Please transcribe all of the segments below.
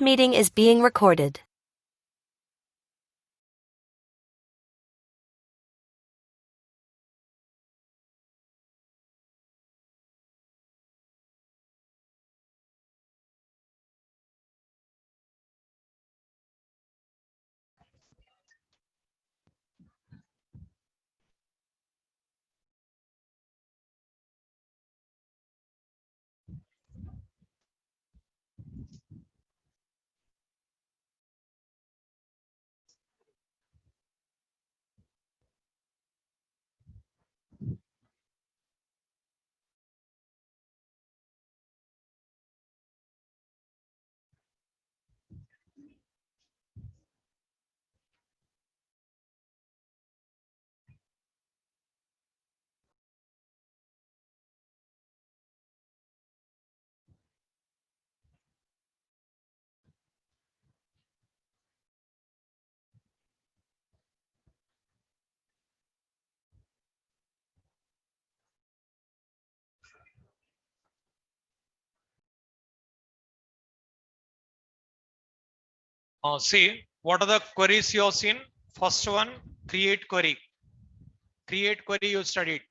meeting is being recorded. See, what are the queries you have seen? First one, create query. Create query you studied.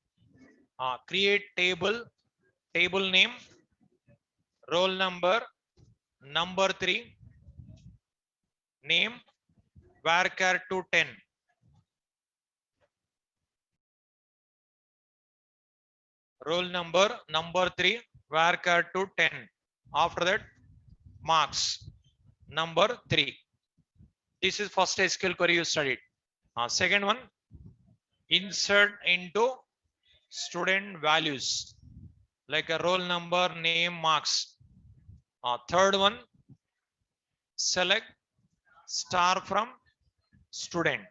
Create table, table name, roll number, number 3, name, varchar to 10. Roll number, number 3, varchar to 10. After that, marks, number 3. This is first SQL query you studied. Second one, insert into student values like a roll number, name, marks. Third one, select star from student.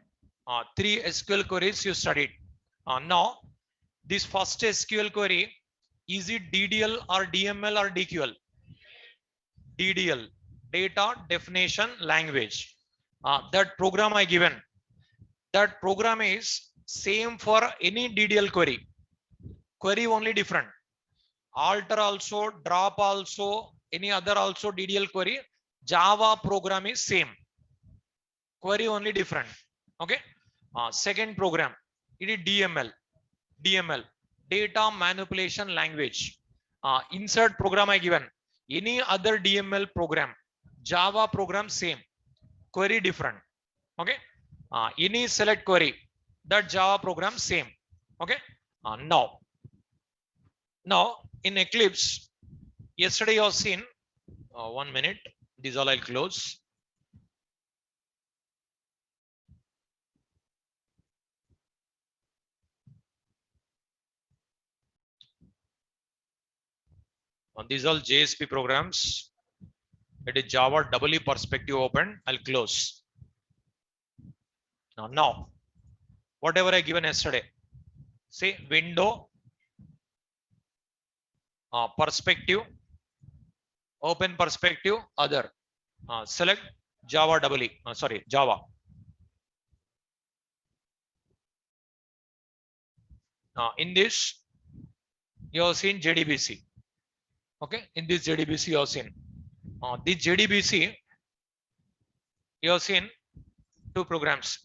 3 SQL queries you studied. Now, this first SQL query, is it DDL or DML or DQL? DDL, data definition language. That program I given, that program is same for any DDL query. Query only different. Alter also, drop also, any other also DDL query. Java program is same. Query only different. Okay. Second program, it is DML. DML, data manipulation language. Insert program I given. Any other DML program, Java program same. Query different. Okay. Any select query, that Java program same. Okay. Now in Eclipse, yesterday you have seen. 1 minute. These all I'll close. These all JSP programs. It is Java EE perspective open. I'll close. Now, whatever I given yesterday, say window, perspective, open perspective, other. Select Java EE. Java. In this, you have seen JDBC. Okay, in this JDBC you have seen. This JDBC, you have seen 2 programs.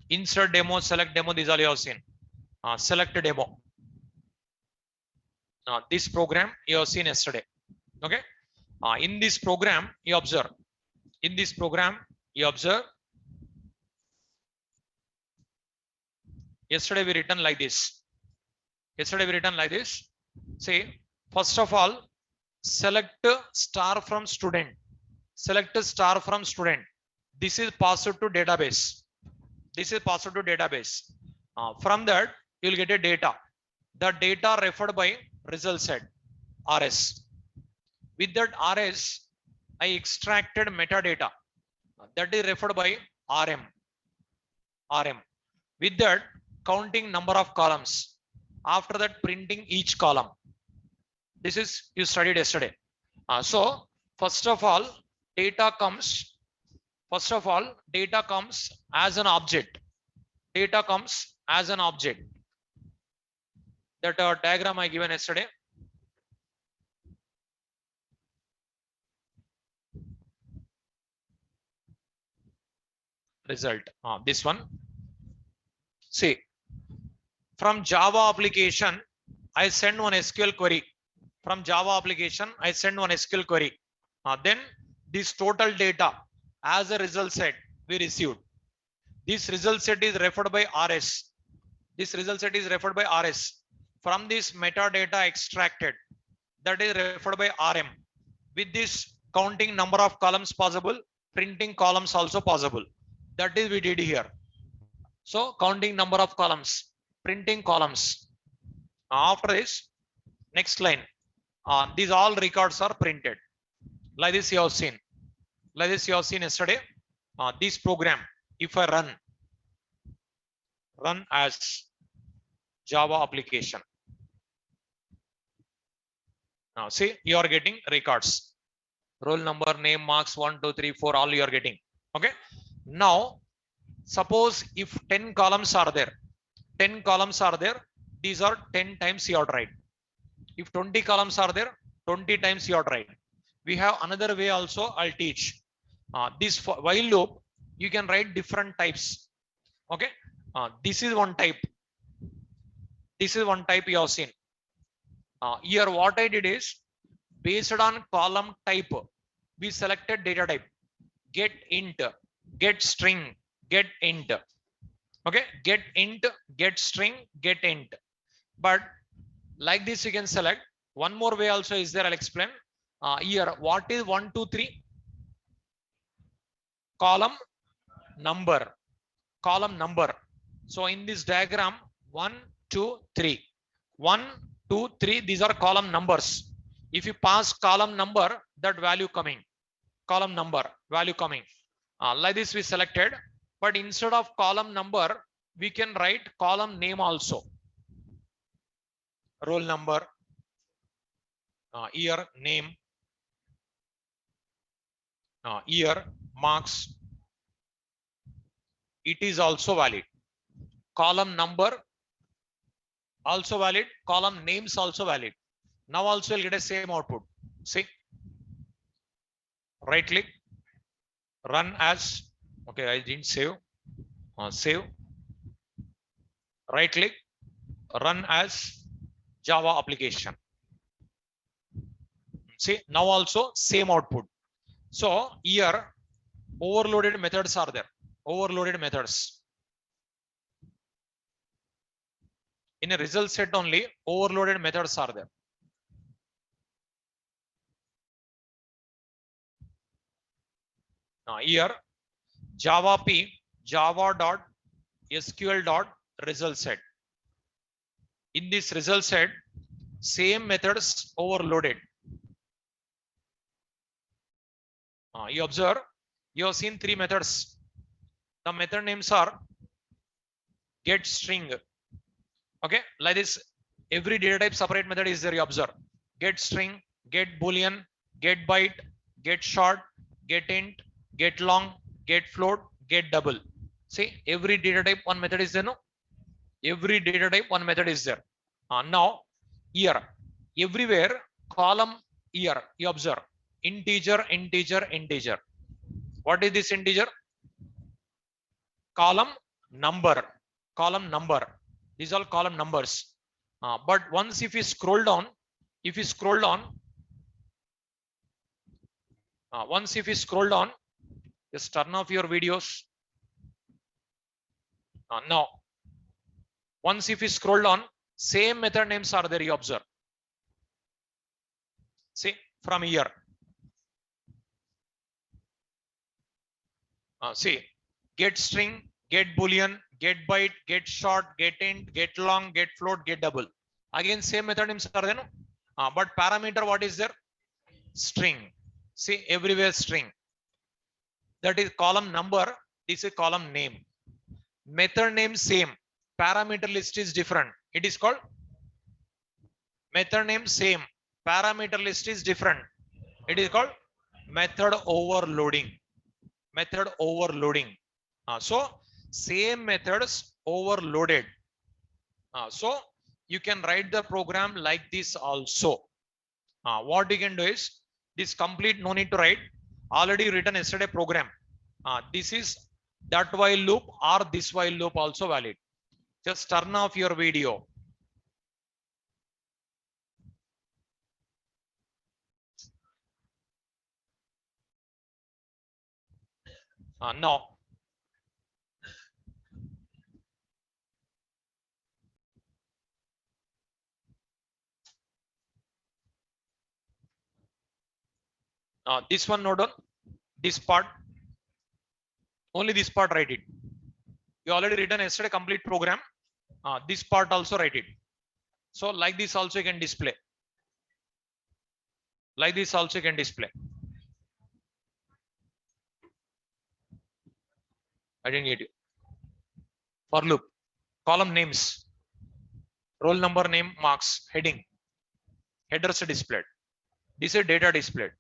Insert demo, select demo, these all you have seen. Select demo. This program you have seen yesterday. Okay. In this program, you observe. In this program, you observe. Yesterday we written like this. Yesterday we written like this. Say, first of all, select star from student. Select star from student. This is passed to database. This is passed to database. From that, you will get a data. The data referred by result set, RS. With that RS, I extracted metadata. That is referred by RM. With that, counting number of columns. After that, printing each column. This is you studied yesterday. So first of all, data comes. First of all, data comes as an object. Data comes as an object. That diagram I given yesterday. result. This one. See, from Java application, I send one SQL query. From Java application, I send one SQL query. Then this total data as a result set we received. This result set is referred by RS. This result set is referred by RS. From this metadata extracted, that is referred by RM. With this counting number of columns possible, printing columns also possible. That is we did here. So counting number of columns, printing columns. After this, next line. These all records are printed. Like this you have seen. Like this you have seen yesterday. This program, if I run as Java application. Now see, you are getting records. Roll number, name, marks, 1, 2, 3, 4, all you are getting. Okay. Now, suppose if 10 columns are there, 10 columns are there, these are 10 times you have to write. If 20 columns are there, 20 times you have to write. We have another way also I'll teach. This while loop, you can write different types. Okay. This is one type. This is one type you have seen. Here what I did is, based on column type, we selected data type. Get int, get string, get int. Okay, get int, get string, get int. But like this you can select. One more way also is there, I'll explain. Here what is 1, 2, 3? Column number. Column number. So in this diagram, 1, 2, 3. 1, 2, 3, these are column numbers. If you pass column number, that value coming. Column number, value coming. Like this we selected, but instead of column number, we can write column name also. Roll number, year, name, year, marks. It is also valid. Column number also valid. Column names also valid. Now also you'll get a same output. See, right click, run as. Okay, I didn't save. Save. Right click, run as Java application. See, now also same output. So here overloaded methods are there. Overloaded methods. In a result set only, overloaded methods are there. Now here Java P, java.sql.result set. In this result set, same methods overloaded. You observe, you have seen 3 methods. The method names are get string. Okay, like this, every data type separate method is there. You observe get string, get boolean, get byte, get short, get int, get long, get float, get double. See, every data type one method is there. No, every data type one method is there. Now here everywhere column here you observe integer, integer, integer. What is this integer? Column number. Column number. These are column numbers. But once if you scroll down, once if you scroll down, just turn off your videos. Now, once if you scroll down, same method names are there. You observe. See, from here. See, get string, get boolean, get byte, get short, get int, get long, get float, get double. Again, same method names are there. No? But parameter, what is there? String. See, everywhere string. That is column number. This is column name. Method name same. Parameter list is different. It is called method name same. Parameter list is different. It is called method overloading. Method overloading. So same methods overloaded. So you can write the program like this also. What you can do is this complete, no need to write. Already written yesterday program. This is that while loop or this while loop also valid. Just turn off your video. Now, this one note down, this part, only this part write it. You already written yesterday complete program. This part also write it. So like this also you can display. Like this also you can display. I didn't get you. For loop, column names, roll number, name, marks, heading, headers displayed. This is data displayed.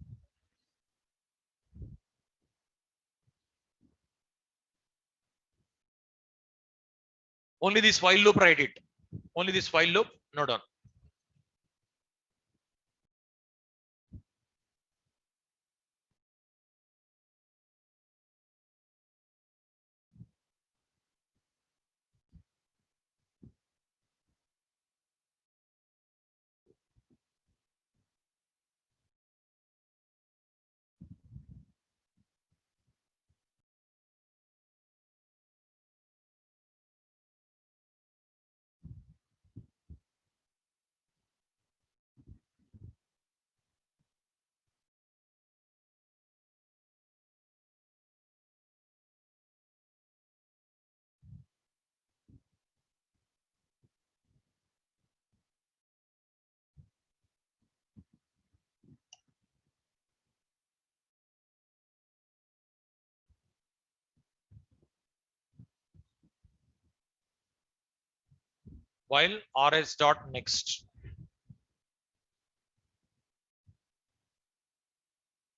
Only this while loop write it. Only this while loop, no done. While rs dot next.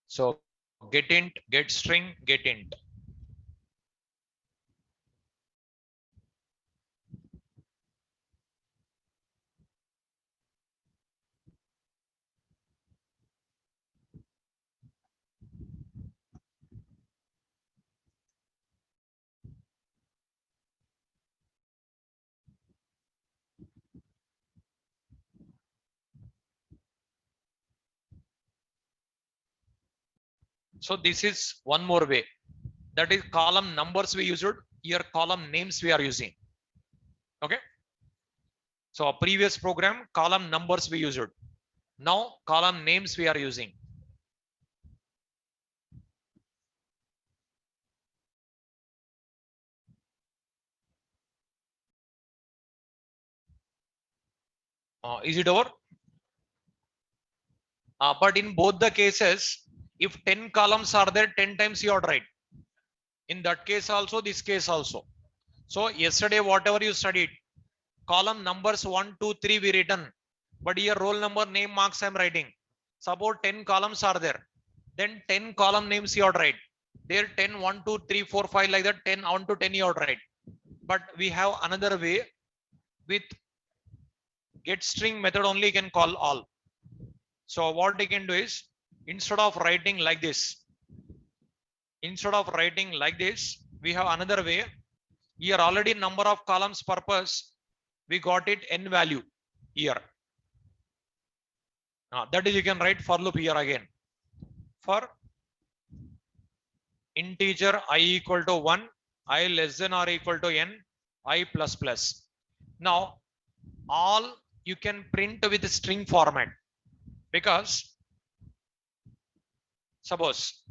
So get int, get string, get int. So this is one more way. That is column numbers we used. Here column names we are using. Okay. So a previous program column numbers we used. Now column names we are using. Is it over? But in both the cases, if 10 columns are there, 10 times you are right. In that case also, this case also. So yesterday, whatever you studied, column numbers 1, 2, 3 we written, but here roll number, name, marks I'm writing. Suppose 10 columns are there, then 10 column names you are right. There 10, 1, 2, 3, 4, 5 like that, 10, 1 to 10 you are right. But we have another way with get string method only you can call all. So what you can do is instead of writing like this, we have another way. Here already number of columns purpose, we got it n value here. That is you can write for loop here again. For integer I equal to 1, I less than or equal to n, I plus plus. Now all you can print with string format, because suppose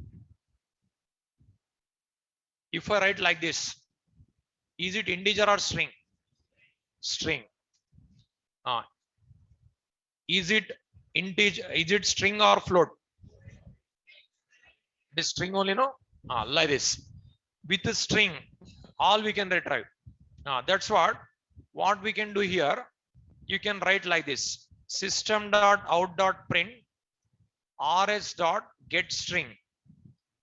if I write like this, is it integer or string? String. Is it integer? Is it string or float? The string only, no? Like this. With the string, all we can retrieve. That's what we can do here. You can write like this: system dot out dot print rs dot get string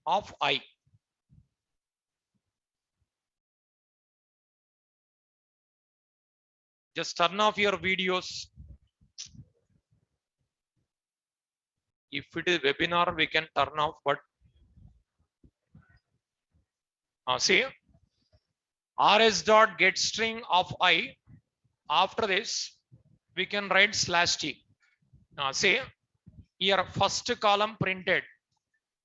of I. Just turn off your videos. If it is webinar, we can turn off, but see, rs dot get string of I. After this, we can write slash t. Say here first column printed,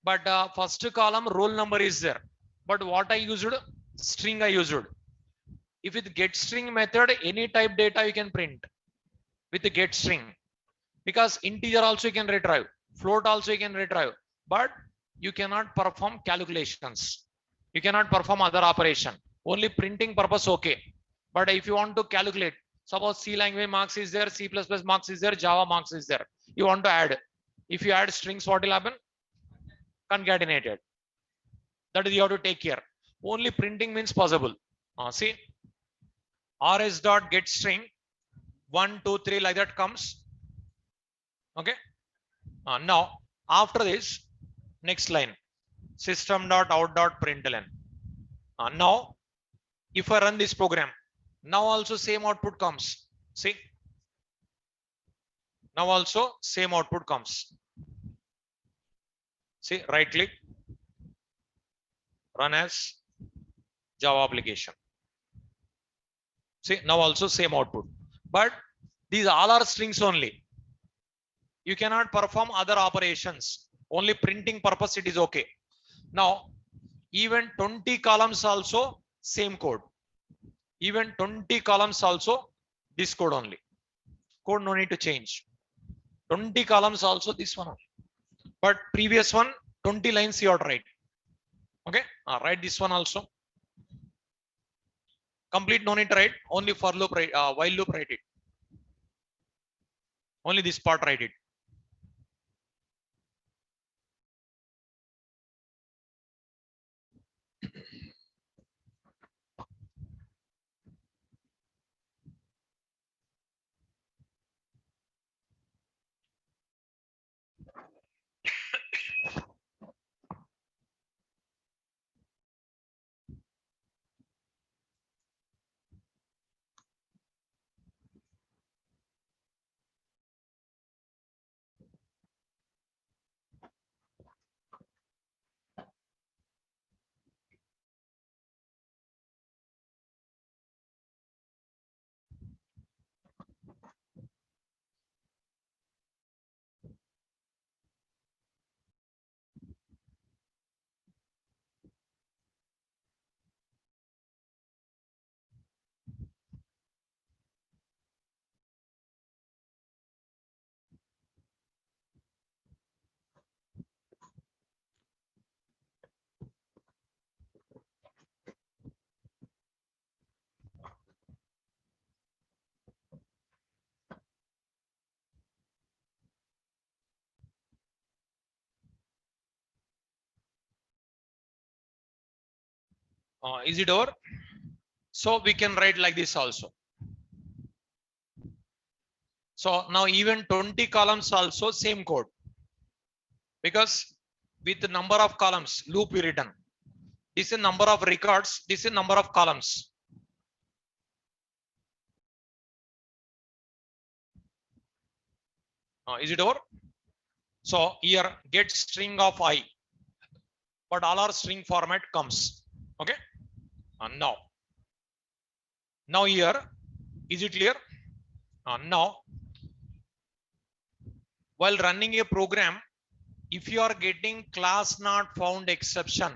but first column roll number is there. But what I used? String I used. If with get string method, any type data you can print with the get string, because integer also you can retrieve, float also you can retrieve, but you cannot perform calculations. You cannot perform other operation. Only printing purpose okay. But if you want to calculate, suppose C language marks is there, C++ marks is there, Java marks is there. You want to add. If you add strings, what will happen? Concatenated. That is you have to take care. Only printing means possible. See, rs dot get string 1, 2, 3 like that comes. Okay. Now after this, next line, system dot out dot println. Now if I run this program, now also same output comes. See, now also same output comes. See, right click, run as Java application. See, now also same output, but these all are strings only. You cannot perform other operations. Only printing purpose it is okay. Now even 20 columns also same code. Even 20 columns also this code only. Code no need to change. 20 columns also this one. But previous one 20 lines you have to write. Okay, write this one also. Complete no need to write. Only for loop write, while loop write it. Only this part write it. Is it over? So we can write like this also. So now even 20 columns also same code, because with the number of columns loop we written. This is number of records. This is number of columns. Is it over? So here get string of I, but all our string format comes. Okay. Now here, is it clear? Now while running a program, if you are getting class not found exception,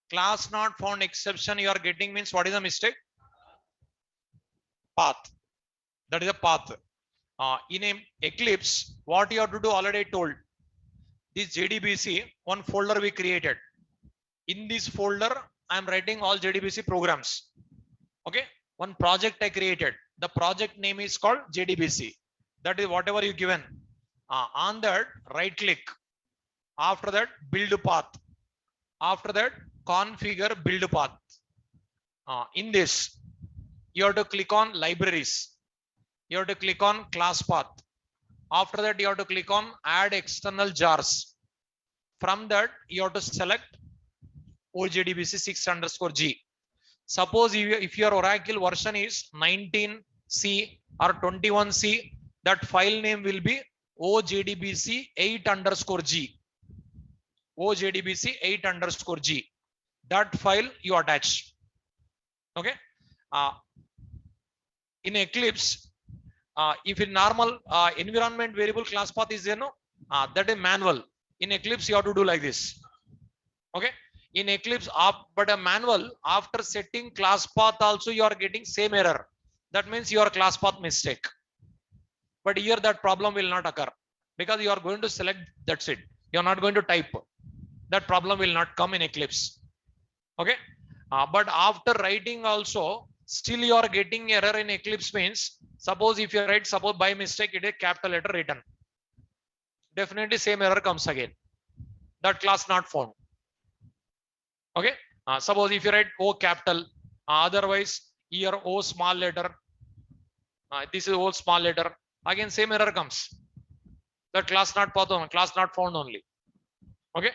class not found exception you are getting means what is the mistake? Path. That is a path. In a Eclipse, what you have to do already told. This JDBC, one folder we created. In this folder, I am writing all JDBC programs. Okay, one project I created. The project name is called JDBC. That is whatever you given. On that, right click. After that, build path. After that, configure build path. In this, you have to click on libraries. You have to click on class path. After that, you have to click on add external jars. From that, you have to select OJDBC 6_G. Suppose if your Oracle version is 19C or 21C, that file name will be OJDBC 8_G. OJDBC 8_G. That file you attach. Okay. Uh, in Eclipse, if in normal environment variable class path is there, no, that is manual. In Eclipse, you have to do like this. Okay. In Eclipse, but a manual after setting class path also you are getting same error. That means your class path mistake. But here that problem will not occur because you are going to select, that's it. You are not going to type. That problem will not come in Eclipse. Okay. But after writing also, still you are getting error in Eclipse means, suppose if you write, suppose by mistake it is capital letter written. Definitely same error comes again. That class not found. Okay. Suppose if you write O capital, otherwise here O small letter, this is O small letter, again same error comes. That class not found, class not found only. Okay.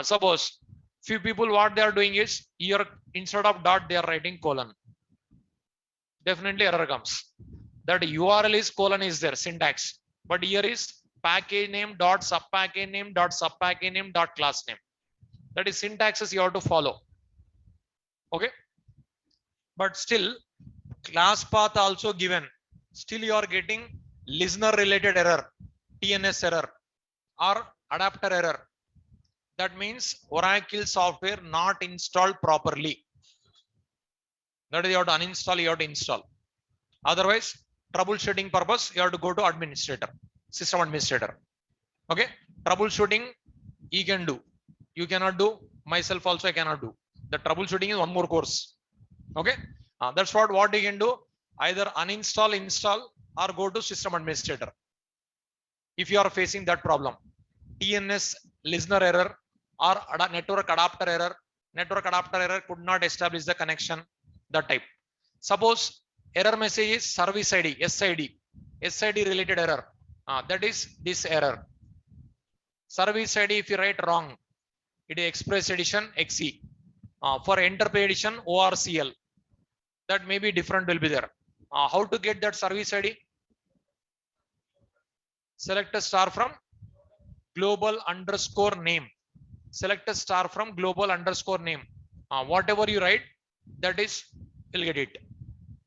Suppose few people what they are doing is here instead of dot they are writing colon. Definitely error comes. That URL is colon is there syntax, but here is package name dot sub package name dot sub package name dot class name. That is syntaxes you have to follow. Okay. But still class path also given, still you are getting listener related error, TNS error or adapter error. That means Oracle software not installed properly. That is you have to uninstall, you have to install. Otherwise, troubleshooting purpose, you have to go to administrator, system administrator. Okay. Troubleshooting he can do. You cannot do. Myself also I cannot do. The troubleshooting is one more course. Okay. That's what you can do. Either uninstall, install, or go to system administrator. If you are facing that problem, TNS listener error or network adapter error. Network adapter error could not establish the connection. That type. Suppose error message is service ID, SID related error. That is this error. Service ID if you write wrong, it is Express Edition XE. For Enterprise Edition ORCL. That may be different will be there. How to get that service ID? Select a star from global underscore name. Select a star from global underscore name. Whatever you write, that is, you'll get it.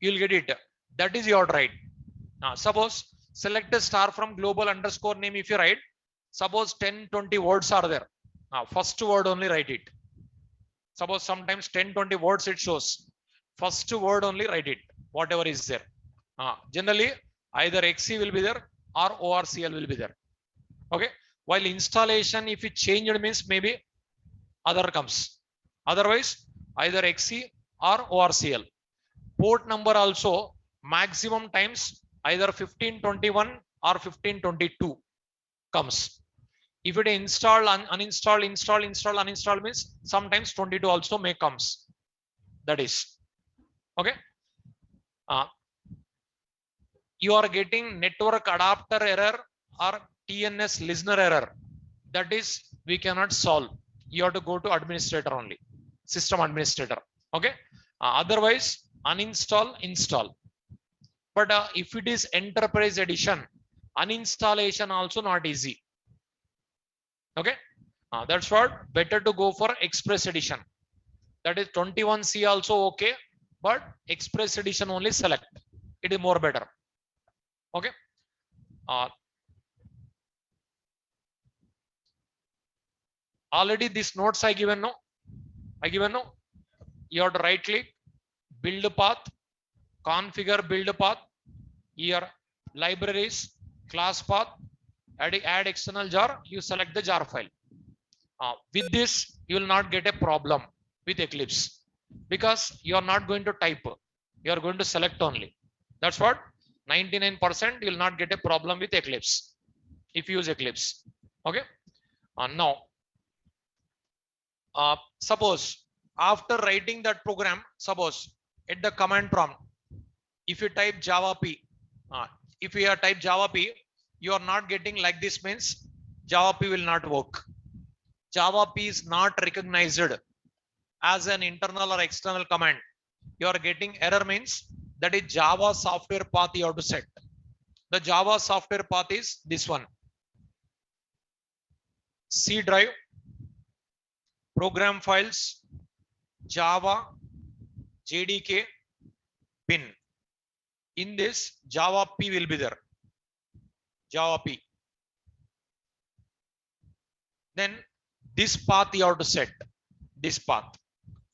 You'll get it. That is your right. Suppose select a star from global underscore name if you write. Suppose 10-20 words are there. First word only write it. Suppose sometimes 10-20 words it shows. First word only write it. Whatever is there. Generally, either XE will be there or ORCL will be there. Okay. While installation, if you change it means maybe other comes. Otherwise, either XE or ORCL. Port number also maximum times either 1521 or 1522 comes. If it install, uninstall, install, uninstall means sometimes 22 also may comes. That is okay. You are getting network adapter error or TNS listener error. That is we cannot solve. You have to go to administrator only, system administrator. Okay. Otherwise uninstall, install. But if it is enterprise edition, uninstallation also not easy. Okay. That's what better to go for express edition. That is 21C also okay, but express edition only select. It is more better. Okay. Already these notes I given no. You have to right click, build path, configure build path. Here libraries, class path, add external jar. You select the jar file. With this, you will not get a problem with Eclipse because you are not going to type. You are going to select only. That's what 99% you will not get a problem with Eclipse if you use Eclipse. Okay. Now, suppose after writing that program, suppose at the command prompt, if you type Java P, if you type Java P, you are not getting like this means Java P will not work. Java P is not recognized as an internal or external command. You are getting error means that is Java software path you have to set. The Java software path is this one. C drive, program files, Java, JDK bin. In this, Java P will be there. Java P. Then this path you have to set. This path.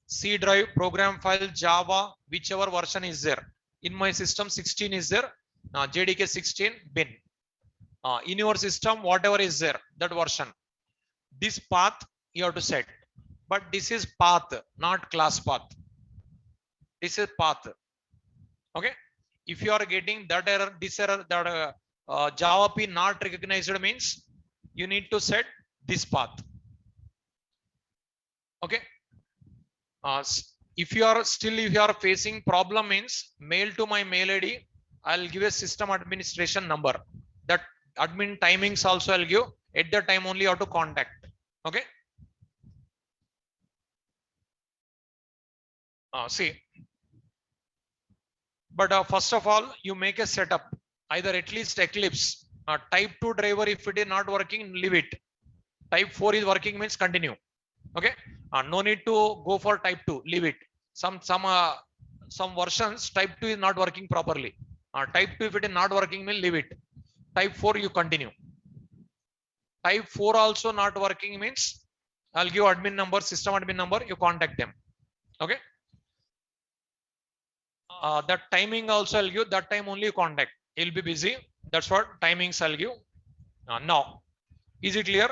C drive, program file, Java, whichever version is there. In my system, 16 is there. JDK 16 bin. In your system, whatever is there, that version. This path you have to set. But this is path, not class path. This is path. Okay. If you are getting that error, this error, that Java P not recognized means you need to set this path. Okay. If you are facing problem means mail to my mail ID. I'll give a system administration number. That admin timings also I'll give. At the time only you have to contact. Okay. See. But first of all, you make a setup. Either at least Eclipse. Type 2 driver, if it is not working, leave it. Type 4 is working means continue. Okay. No need to go for type 2. Leave it. Some versions type 2 is not working properly. Type 2 if it is not working, means leave it. Type 4 you continue. Type 4 also not working means I'll give admin number, system admin number, you contact them. Okay. That timing also I'll give, that time only you contact. He'll be busy. That's what timings I'll give. Now, is it clear?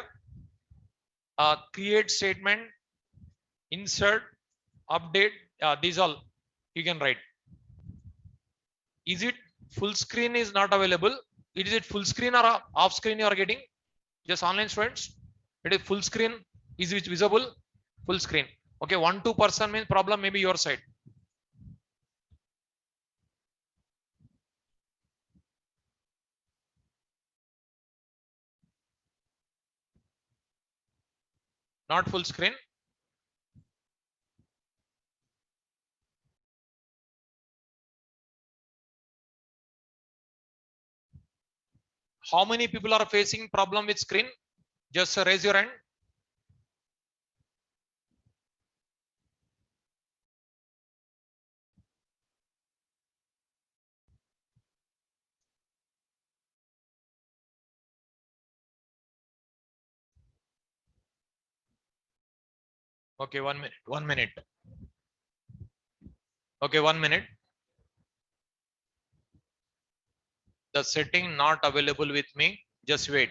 Create statement, insert, update, these all you can write. Is it full screen is not available? Is it full screen or off screen you are getting? Just online students. It is full screen. Is it visible? Full screen. Okay, 1-2% means problem maybe your side. Not full screen. How many people are facing problem with screen? Just raise your hand. Okay, 1 minute. 1 minute. Okay, 1 minute. The setting not available with me. Just wait.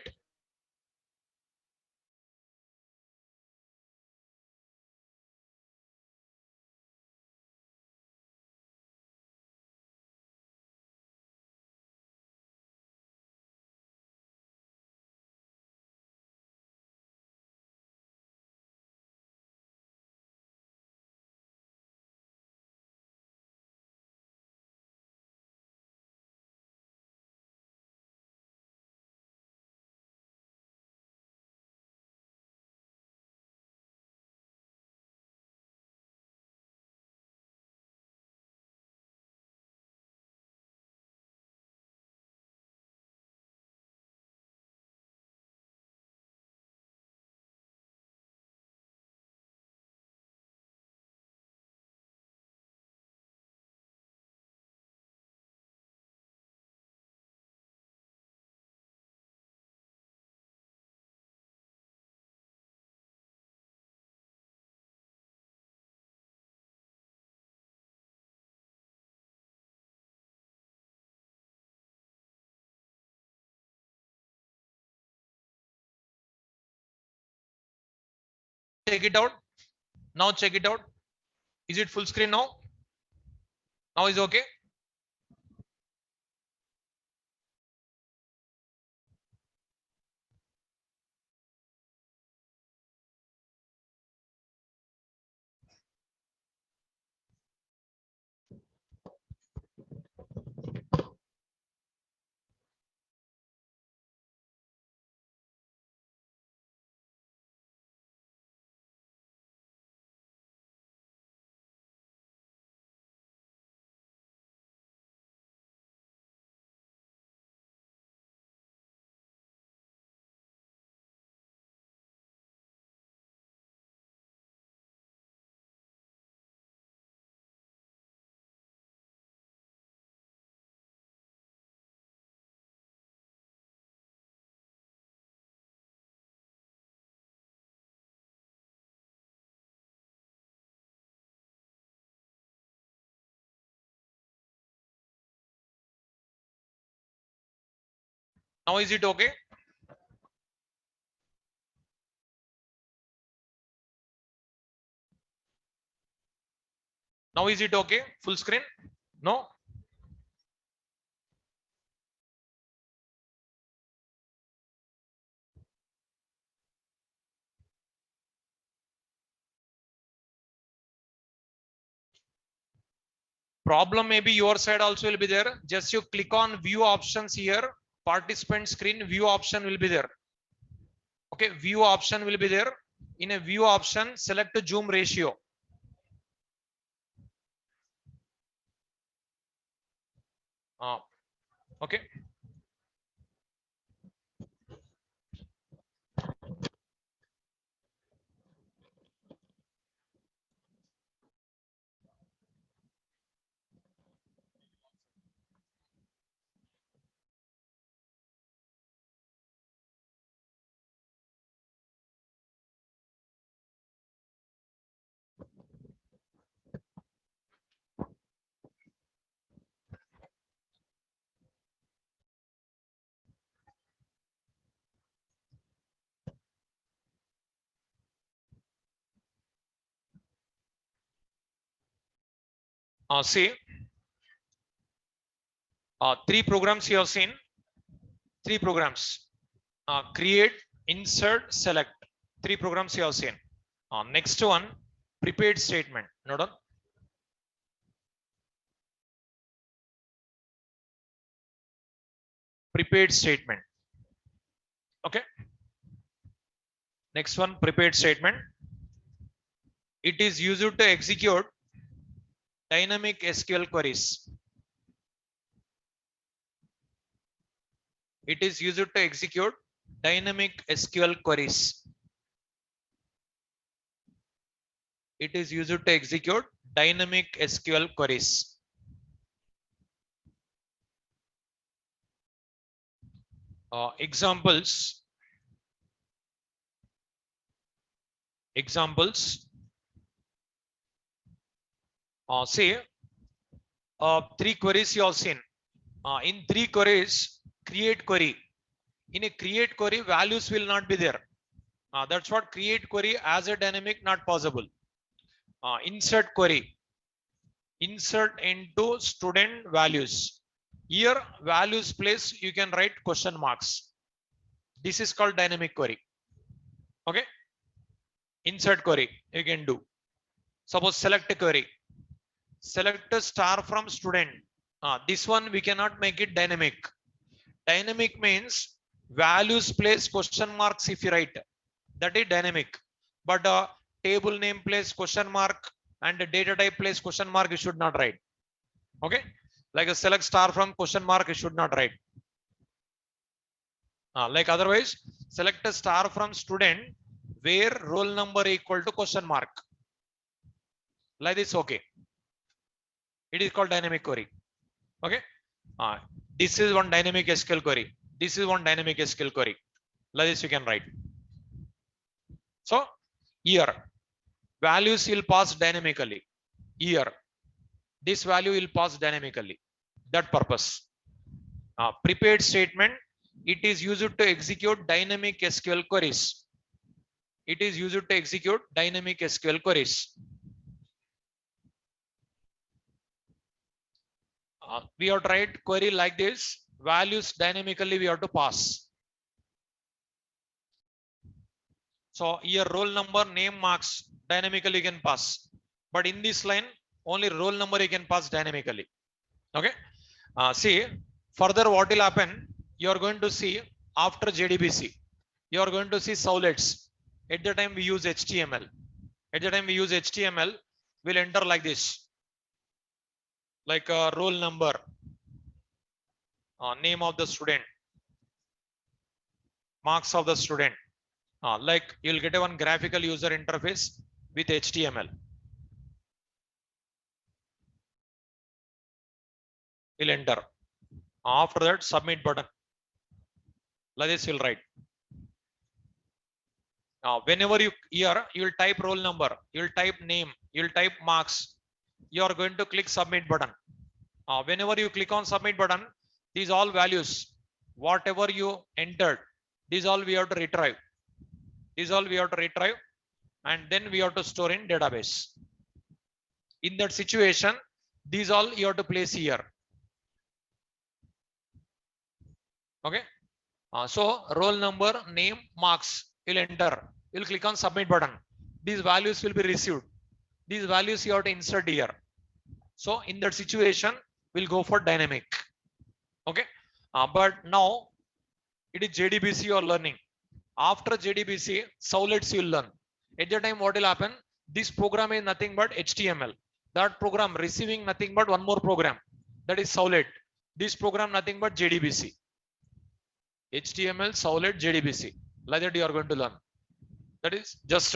Check it out. Now check it out. Is it full screen now? Now is okay. Now is it okay? Now is it okay? Full screen? No? Problem maybe your side also will be there. Just you click on view options here. Participant screen view option will be there. Okay, view option will be there. In a view option, select zoom ratio. Okay. See, three programs you have seen. Three programs. Create, insert, select. Three programs you have seen. Next one, prepared statement. Note on. Prepared statement. Okay. Next one, prepared statement. It is used to execute dynamic SQL queries. It is used to execute dynamic SQL queries. It is used to execute dynamic SQL queries. Examples. Say three queries you have seen. In three queries, create query. In a create query, values will not be there. That's what create query as a dynamic not possible. Insert query. Insert into student values. Here values place you can write question marks. This is called dynamic query. Okay. Insert query you can do. Suppose select a query. Select a star from student. This one we cannot make it dynamic. Dynamic means values place question marks if you write. That is dynamic. But table name place question mark and data type place question mark you should not write. Okay. Like a select star from question mark you should not write. Like otherwise, select a star from student where roll number equal to question mark. Like this, okay. It is called dynamic query. Okay. This is one dynamic SQL query. This is one dynamic SQL query. Like this you can write. So here values will pass dynamically. Here this value will pass dynamically. That purpose. Prepared statement. It is used to execute dynamic SQL queries. It is used to execute dynamic SQL queries. We have tried query like this. Values dynamically we have to pass. So here roll number, name, marks dynamically you can pass. But in this line, only roll number you can pass dynamically. Okay. See, further what will happen? You are going to see after JDBC, you are going to see servlets. At the time we use HTML. At the time we use HTML, we'll enter like this. Like roll number, name of the student, marks of the student. Like you'll get a one graphical user interface with HTML. We'll enter. After that, submit button. Like this, you'll write. Whenever you here, you'll type roll number, you'll type name, you'll type marks. You are going to click submit button. Whenever you click on submit button, these all values whatever you entered, these all we have to retrieve. These all we have to retrieve, and then we have to store in database. In that situation, these all you have to place here. Okay. So roll number, name, marks, you'll enter. You'll click on submit button. These values will be received. These values you have to insert here. So in that situation, we'll go for dynamic. Okay. But now it is JDBC you are learning. After JDBC, Sowlets you'll learn. At the time, what will happen? This program is nothing but HTML. That program receiving nothing but one more program. That is Sowlet. This program nothing but JDBC. HTML, Sowlet, JDBC. Like that you are going to learn. That is just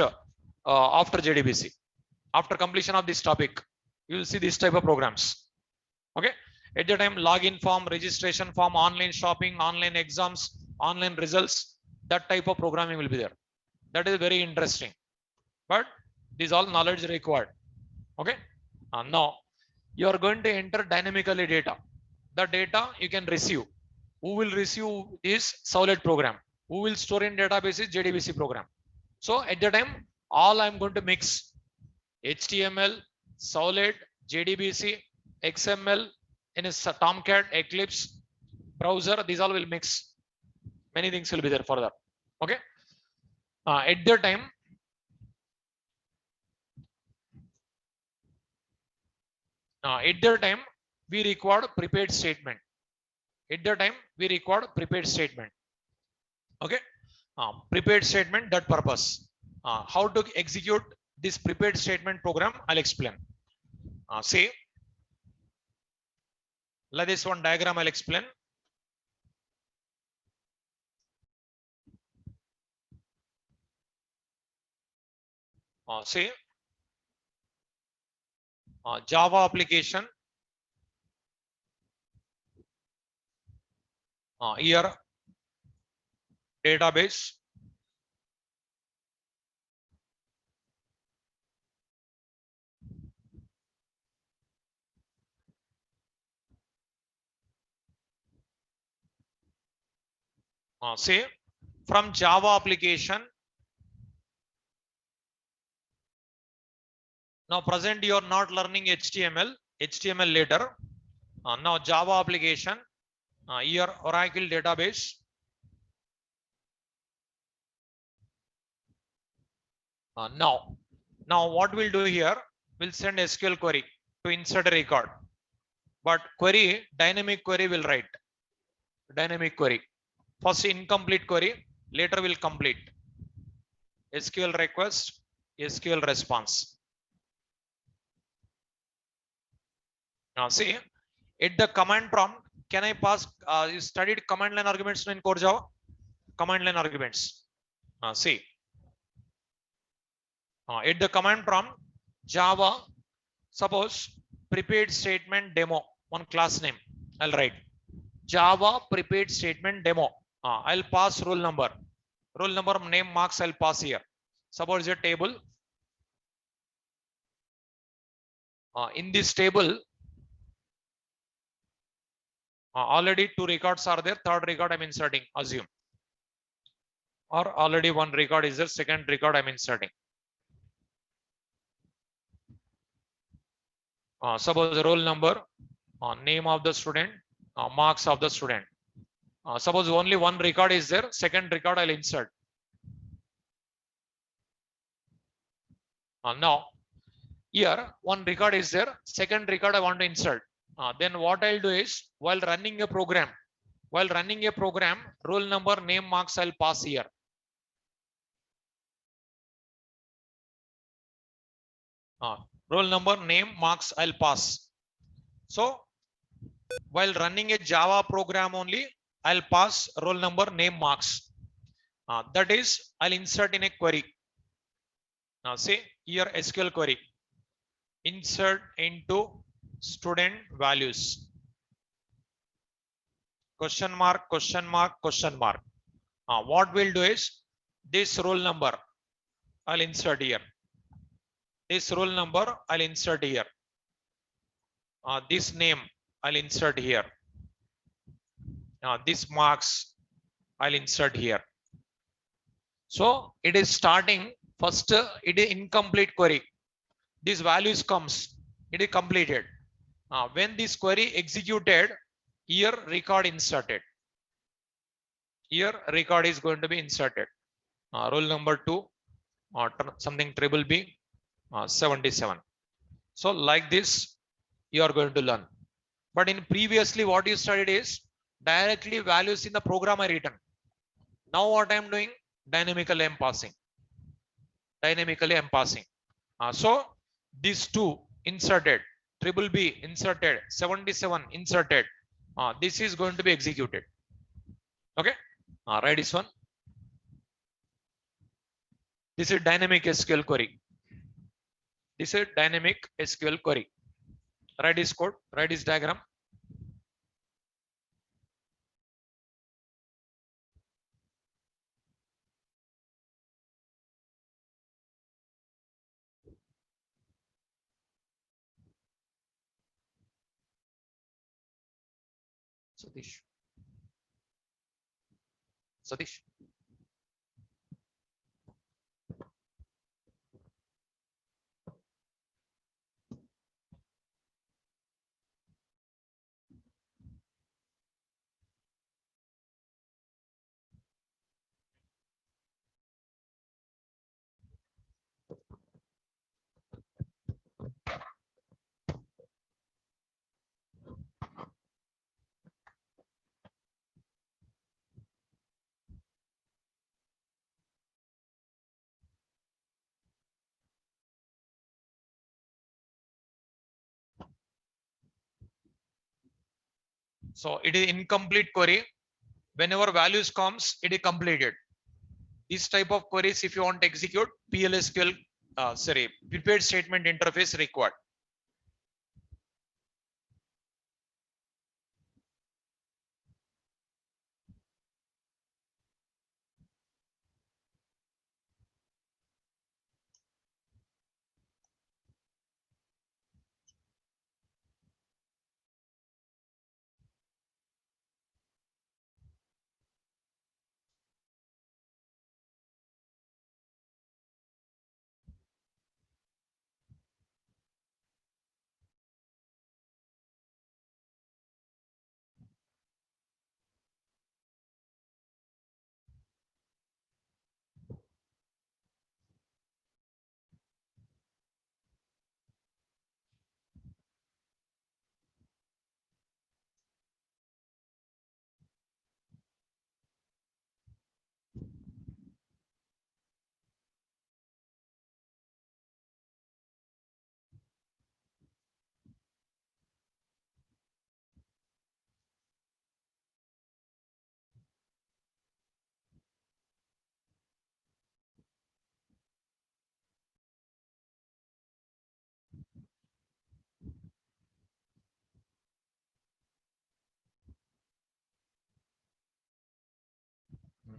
after JDBC. After completion of this topic, you will see this type of programs. Okay. At the time, login form, registration form, online shopping, online exams, online results, that type of programming will be there. That is very interesting. But this all knowledge required. Okay. Now you are going to enter dynamically data. The data you can receive. Who will receive is Sowlet program. Who will store in database is JDBC program. So at the time, all I'm going to mix HTML, Sowlet, JDBC, XML, in a Tomcat, Eclipse, browser, these all will mix. Many things will be there further. Okay. At the time, we required prepared statement. At the time, we required prepared statement. Okay. Prepared statement, that purpose. How to execute this prepared statement program, I'll explain. Say, like this one diagram I'll explain. Say, Java application. Here, database. Say, from Java application. Now present you are not learning HTML. HTML later. Now Java application. Here Oracle database. Now what we'll do here, we'll send SQL query to insert a record. But query, dynamic query will write. Dynamic query. First incomplete query, later will complete. SQL request, SQL response. Now see, at the command prompt, can I pass, you studied command line arguments in core Java? Command line arguments. See, at the command prompt, Java, suppose prepared statement demo, one class name, I'll write. Java prepared statement demo. I'll pass roll number. Roll number, name, marks, I'll pass here. Suppose a table. In this table, already 2 records are there. Third record I'm inserting, assume. Or already 1 record is there. Second record I'm inserting. Suppose roll number, name of the student, marks of the student. Suppose only 1 record is there. Second record I'll insert. Now here 1 record is there. Second record I want to insert. Then what I'll do is, while running a program, roll number, name, marks I'll pass here. Roll number, name, marks I'll pass. So while running a Java program only, I'll pass roll number, name, marks. That is, I'll insert in a query. Now say here SQL query. Insert into student values. Question mark, question mark, question mark. What we'll do is, this roll number I'll insert here. This roll number I'll insert here. This name I'll insert here. This marks I'll insert here. So it is starting first. It is incomplete query. These values comes. It is completed. When this query executed, here record inserted. Here record is going to be inserted. Roll number 2, something triple B, 77. So like this, you are going to learn. But in previously, what you studied is directly values in the program are written. Now what I am doing, dynamically I am passing. Dynamically I am passing. So these two inserted, triple B inserted, 77 inserted. This is going to be executed. Okay. Write this one. This is dynamic SQL query. This is dynamic SQL query. Write this code, write this diagram. Satish. Satish. So it is incomplete query. Whenever values comes, it is completed. This type of queries, if you want to execute, PLSQL, prepared statement interface required.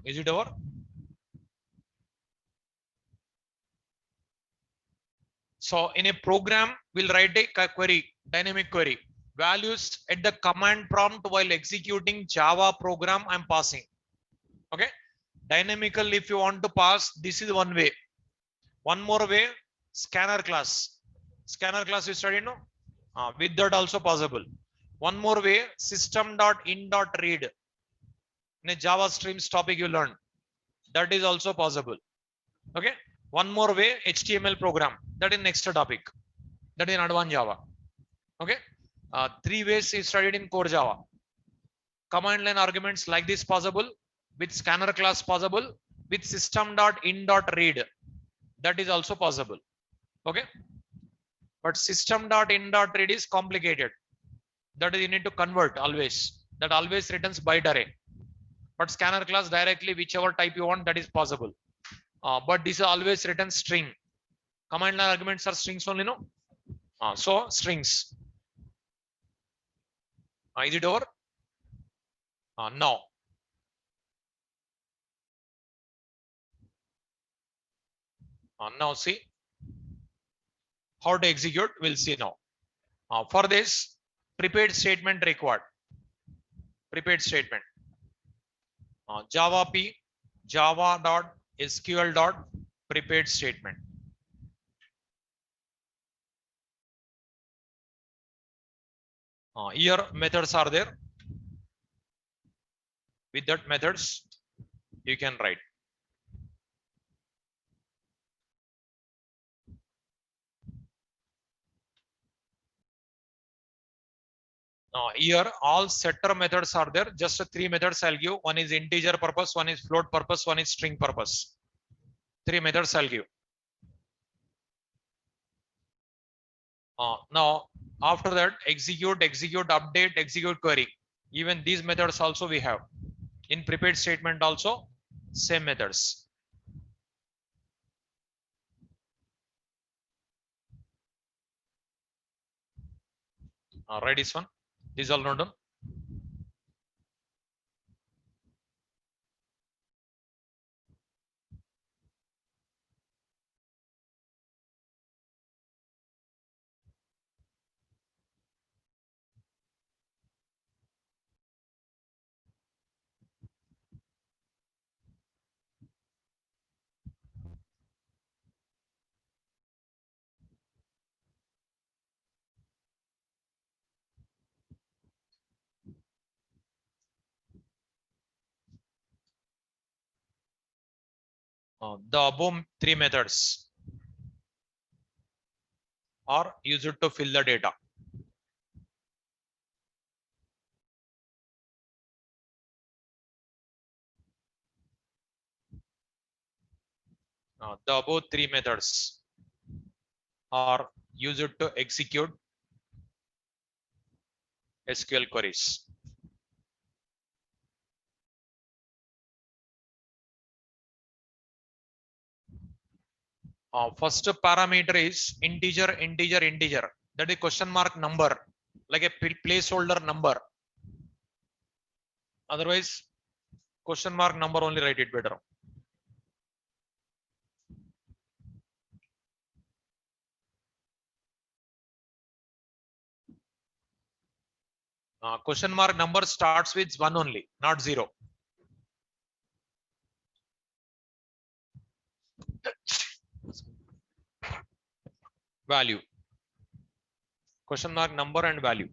Is it over? So in a program, we'll write a query, dynamic query. Values at the command prompt while executing Java program I'm passing. Okay. Dynamical, if you want to pass, this is one way. One more way, scanner class. Scanner class you studied, no? With that also possible. One more way, system.in.read. In a Java streams topic you learn. That is also possible. Okay. One more way, HTML program. That is next topic. That is in advanced Java. Okay. Three ways is studied in core Java. Command line arguments like this possible. With scanner class possible. With system.in.read. That is also possible. Okay. But system.in.read is complicated. That is you need to convert always. That always returns byte array. But scanner class directly whichever type you want, that is possible. But this is always written string. Command line arguments are strings only, no? So strings. Is it over? No. Now see how to execute. We'll see now. For this, prepared statement required. Prepared statement. Java P, Java.sql. Prepared statement. Here methods are there. With that methods, you can write. Here all setter methods are there. Just three methods I'll give. One is integer purpose, one is float purpose, one is string purpose. Three methods I'll give. Now after that, execute, update, execute query. Even these methods also we have. In prepared statement also, same methods. Write this one. This is all not done. The above three methods are used to fill the data. The above three methods are used to execute SQL queries. First parameter is integer. That is question mark number, like a placeholder number. Otherwise, question mark number only write it better. Question mark number starts with 1 only, not 0. Value. Question mark number and value.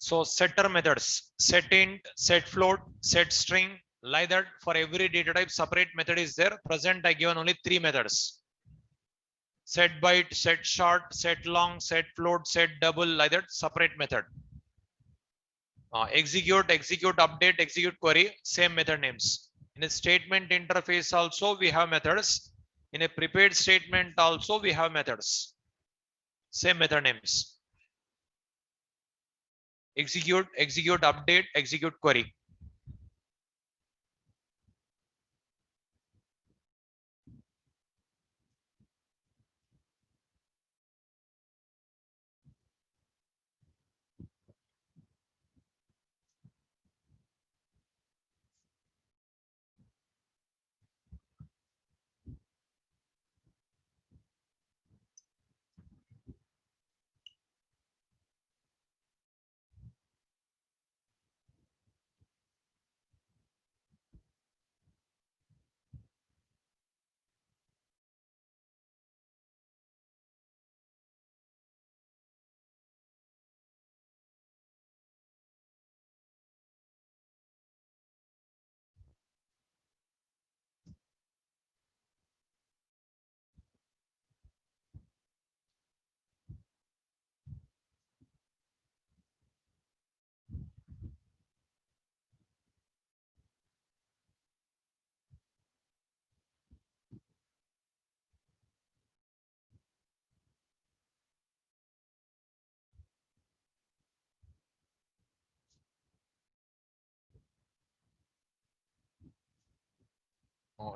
So setter methods, set int, set float, set string, like that. For every data type, separate method is there. Present, I given only three methods. Set byte, set short, set long, set float, set double, like that, separate method. Execute, update, execute query, same method names. In a statement interface also we have methods. In a prepared statement also we have methods. Same method names. Execute, update, execute query.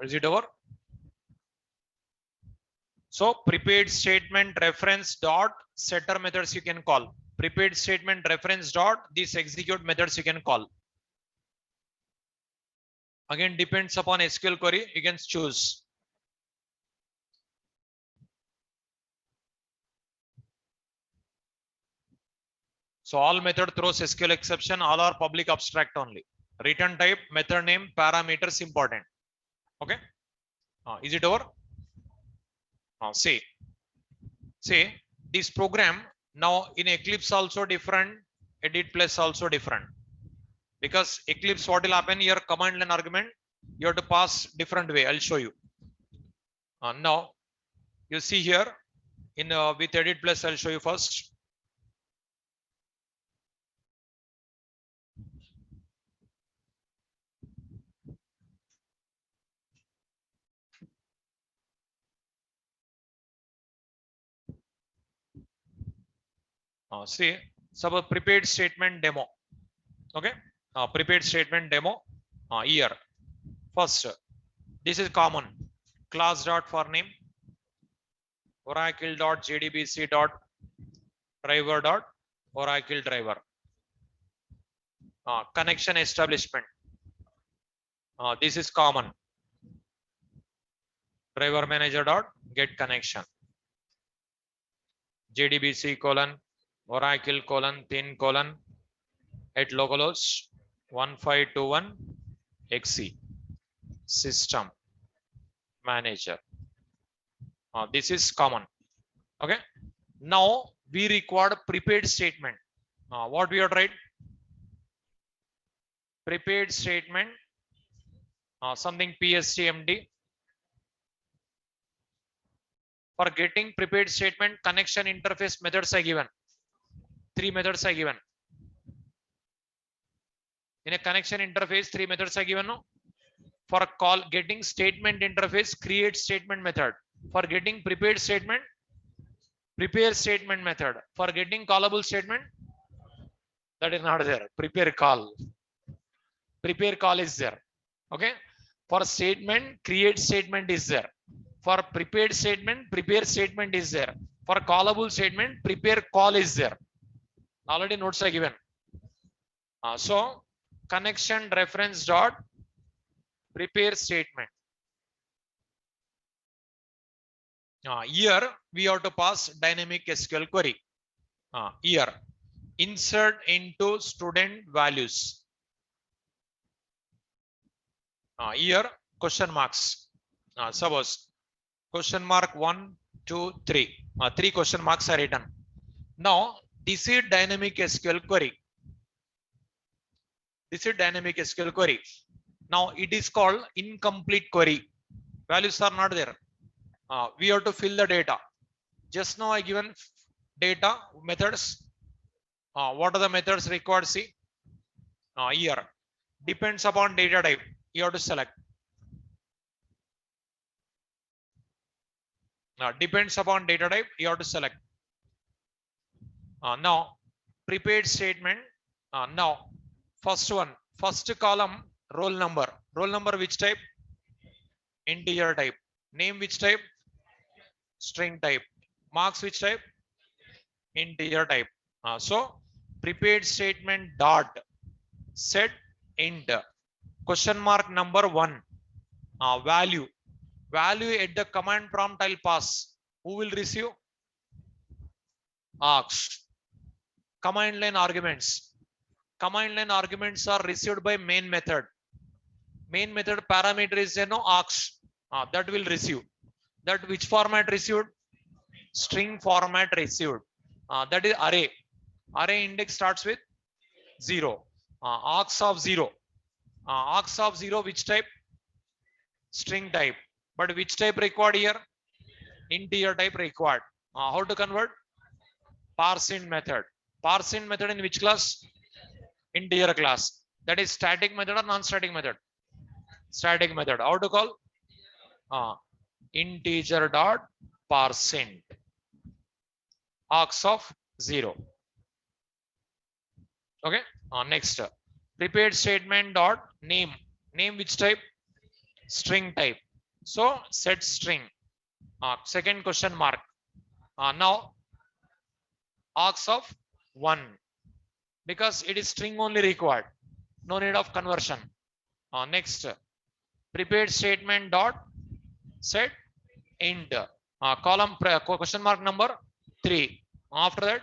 Is it over? So prepared statement reference dot setter methods you can call. Prepared statement reference dot these execute methods you can call. Again depends upon SQL query, you can choose. So all method throws SQL exception, all are public abstract only. Return type, method name, parameters important. Okay. Is it over? See this program now in Eclipse also different, edit plus also different. Because Eclipse what will happen here, command line argument you have to pass different way. I'll show you. Now you see here in with edit plus I'll show you first. See sub prepared statement demo. Okay, prepared statement demo here. First, this is common class dot for name oracle dot jdbc dot driver dot oracle driver connection establishment. This is common driver manager dot get connection jdbc colon oracle colon thin colon at localhost 1521 xc system manager. This is common. Okay, now we require prepared statement. What we have tried? Prepared statement something pstmd. For getting prepared statement, connection interface methods are given. 3 methods are given. In a connection interface, 3 methods are given. No? For call getting statement interface, create statement method. For getting prepared statement, prepare statement method. For getting callable statement, that is not there. Prepare call. Prepare call is there. Okay. For statement, create statement is there. For prepared statement, prepare statement is there. For callable statement, prepare call is there. Already notes are given. So connection reference dot prepare statement. Here we have to pass dynamic SQL query. Here insert into student values. Here question marks. Suppose question mark 1, 2, 3. 3 question marks are written. Now this is dynamic SQL query. This is dynamic SQL query. Now it is called incomplete query. Values are not there. We have to fill the data. Just now I given data methods. What are the methods required? See here depends upon data type. You have to select. Depends upon data type. You have to select. Now prepared statement. Now first one, first column roll number. Roll number which type? Integer type. Name which type? String type. Marks which type? Integer type. So prepared statement dot set int question mark number 1 value at the command prompt I'll pass. Who will receive? Args. Command line arguments. Command line arguments are received by main method. Main method parameter is args. That will receive. That which format received? String format received. That is array. Array index starts with 0. Args of 0. Args of 0 which type? String type. But which type required here? Integer type required. How to convert? ParseInt method. ParseInt method in which class? Integer class. That is static method or non-static method? Static method. How to call? Integer dot parseInt. Args of 0. Okay. Next. Prepared statement dot name. Name which type? String type. So set string. Second question mark. Now args of 1 because it is string only required. No need of conversion. Next prepared statement dot set int. Column question mark number 3. After that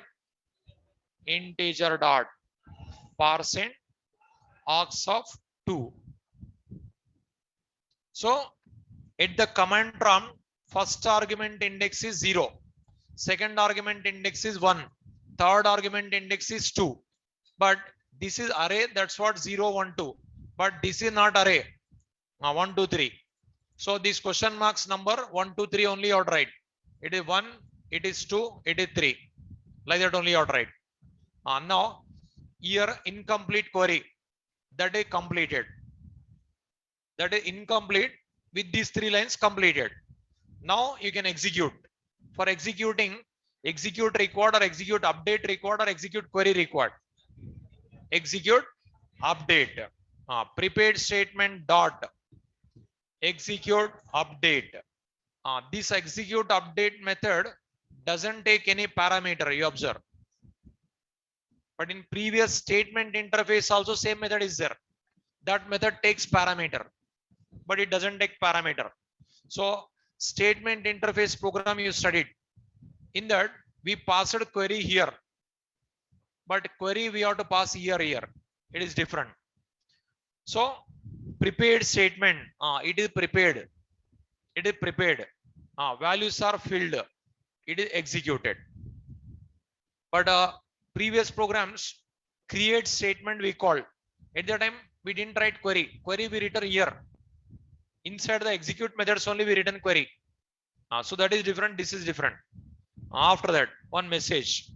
integer dot percent args of 2. So at the command prompt, first argument index is 0, second argument index is 1, third argument index is 2. But this is array, that's what 0 1 2. But this is not array 1 2 3. So this question marks number 1 2 3 only outright. It is 1, it is 2, it is 3. Like that only outright. Now here incomplete query, that is completed. That is incomplete with these 3 lines completed. Now you can execute. For executing, execute required or execute update required or execute query required. Execute update. Prepared statement dot execute update. This execute update method doesn't take any parameter, you observe. But in previous statement interface also same method is there. That method takes parameter, but it doesn't take parameter. So statement interface program you studied, in that we passed query here, but query we have to pass here. It is different. So prepared statement, it is prepared. It is prepared. Values are filled. It is executed. But previous programs create statement we called. At that time we didn't write query. Query we written here. Inside the execute methods only we written query. So that is different. This is different. After that, one message.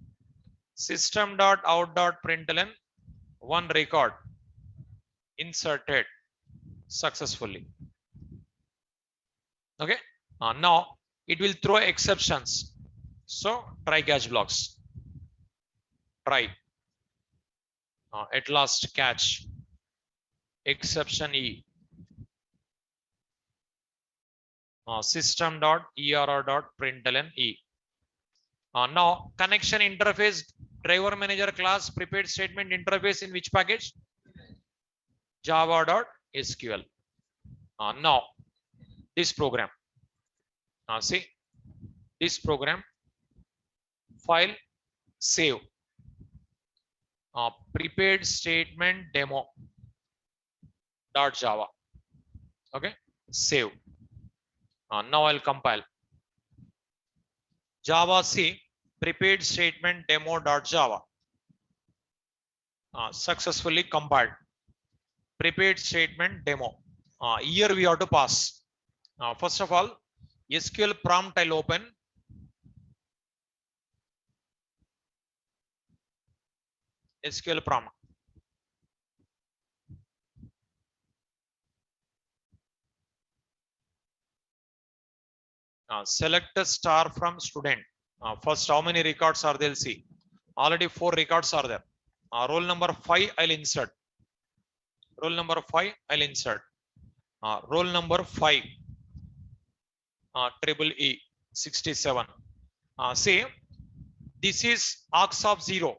System.out.println one record inserted successfully. Okay. Now it will throw exceptions. So try catch blocks. Try. At last catch. Exception E. System.err.println E. Now connection interface driver manager class prepared statement interface in which package? Java.sql. Now this program. See this program. File save. Prepared statement demo. .java. Okay. Save. Now I'll compile. Java C prepared statement demo.java. Successfully compiled. Prepared statement demo. Here we have to pass. First of all, SQL prompt I'll open. SQL prompt. Select a star from student. First, how many records are there? See, already 4 records are there. Roll number 5 I'll insert. Roll number 5 I'll insert. Roll number 5 triple E 67. See, this is args of 0.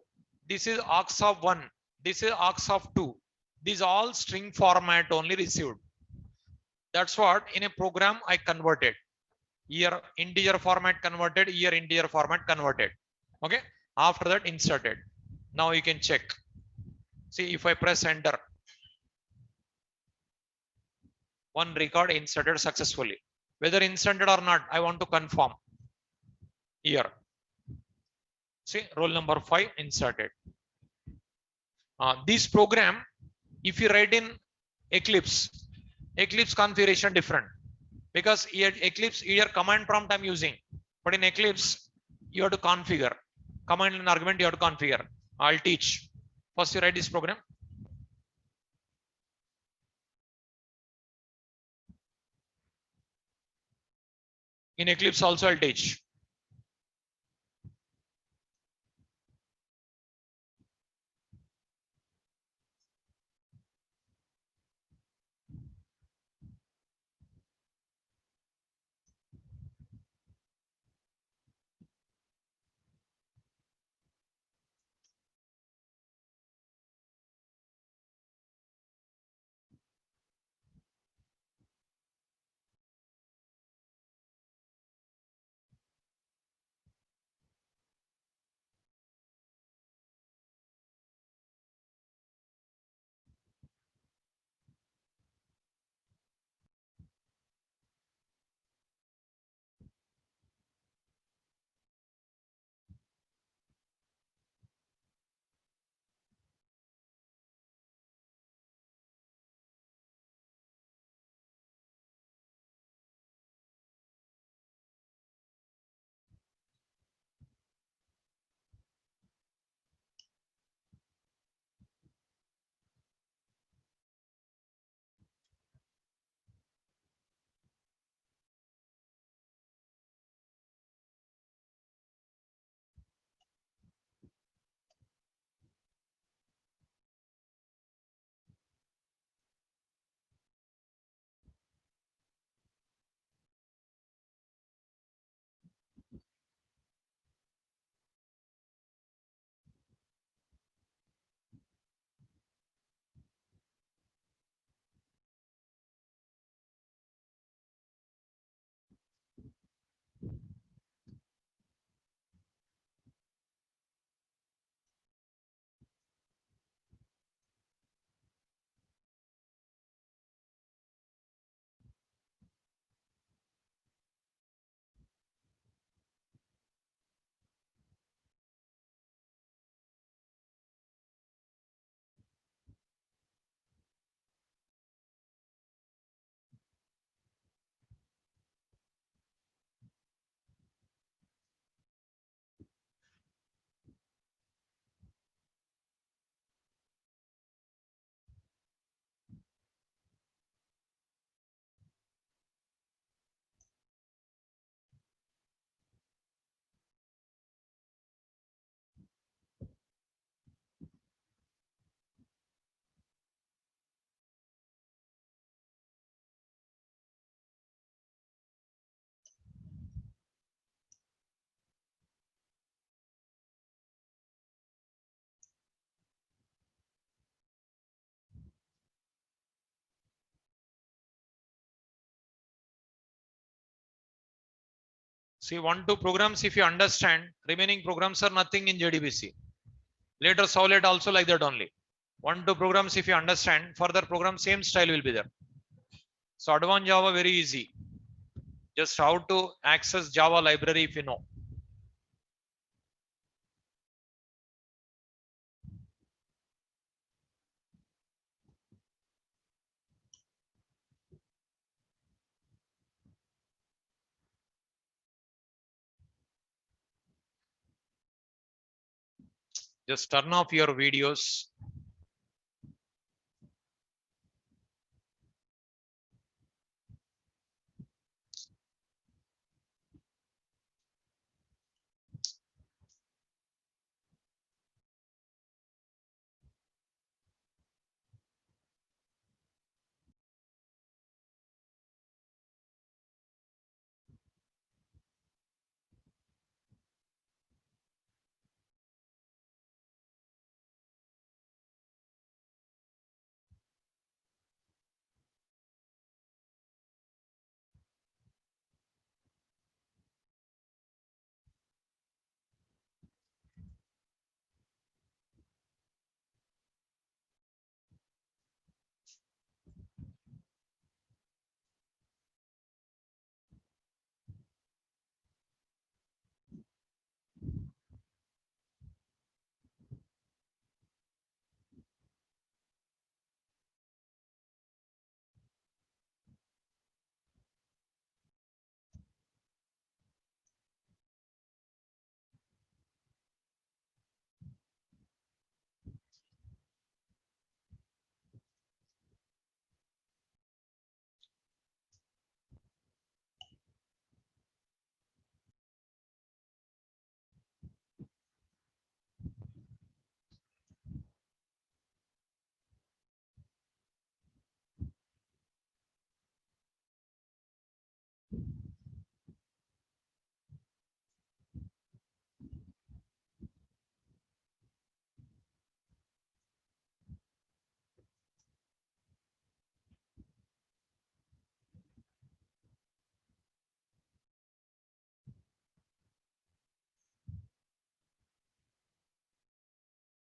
This is args of 1. This is args of 2. These all string format only received. That's what in a program I converted. Here integer format converted, here integer format converted. Okay. After that inserted. Now you can check. See, if I press enter, one record inserted successfully. Whether inserted or not, I want to confirm. Here. See, roll number 5 inserted. This program, if you write in Eclipse configuration different. Because here Eclipse, here command prompt I'm using, but in Eclipse you have to configure command and argument. You have to configure. I'll teach. First, you write this program. In Eclipse also I'll teach. See, 1, 2 programs, if you understand, remaining programs are nothing in JDBC. Later solid also like that only. 1, 2 programs, if you understand, further program same style will be there. So advanced Java very easy. Just how to access Java library if you know. Just turn off your videos.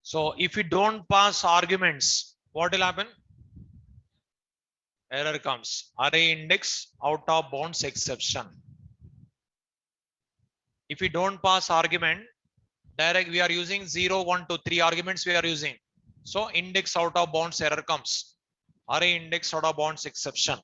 So if you don't pass arguments, what will happen? Error comes. Array index out of bounds exception. If we don't pass argument, direct we are using 0, 1, 2, 3 arguments we are using. So index out of bounds error comes. Array index out of bounds exception.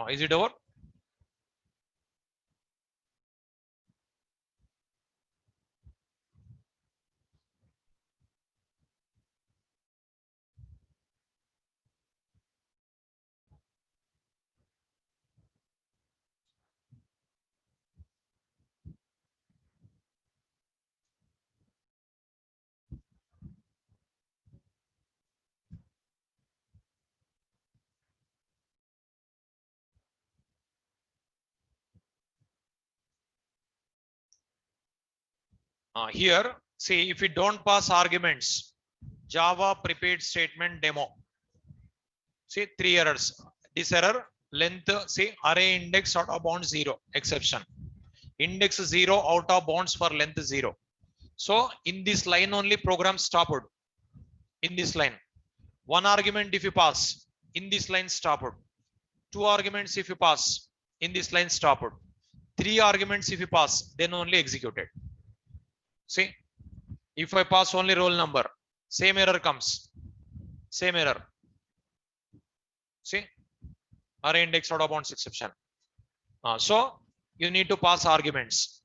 Is it over? Here, see, if we don't pass arguments, Java prepared statement demo. See, 3 errors. This error, length, see, array index out of bounds 0, exception. Index 0 out of bounds for length 0. So in this line only program stopped. In this line, one argument if you pass, in this line stopped. 2 arguments if you pass, in this line stopped. 3 arguments if you pass, then only executed. See, if I pass only roll number, same error comes. Same error. See, array index out of bounds exception. So you need to pass arguments.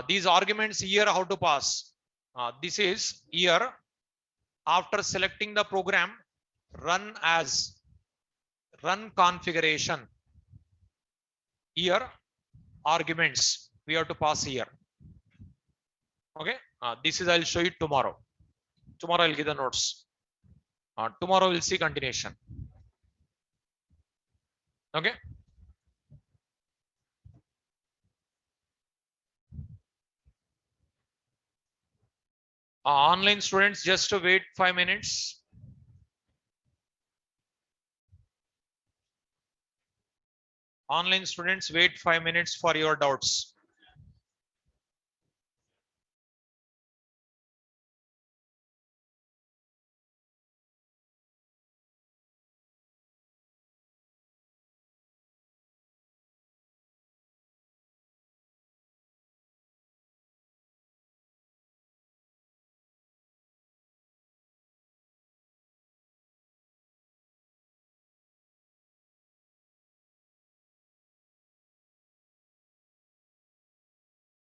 These arguments here, how to pass? This is here after selecting the program, run as run configuration. Here arguments we have to pass here. Okay, this is I'll show you tomorrow. Tomorrow I'll give the notes. Tomorrow we'll see continuation. Okay. Online students, just to wait 5 minutes. Online students, wait 5 minutes for your doubts.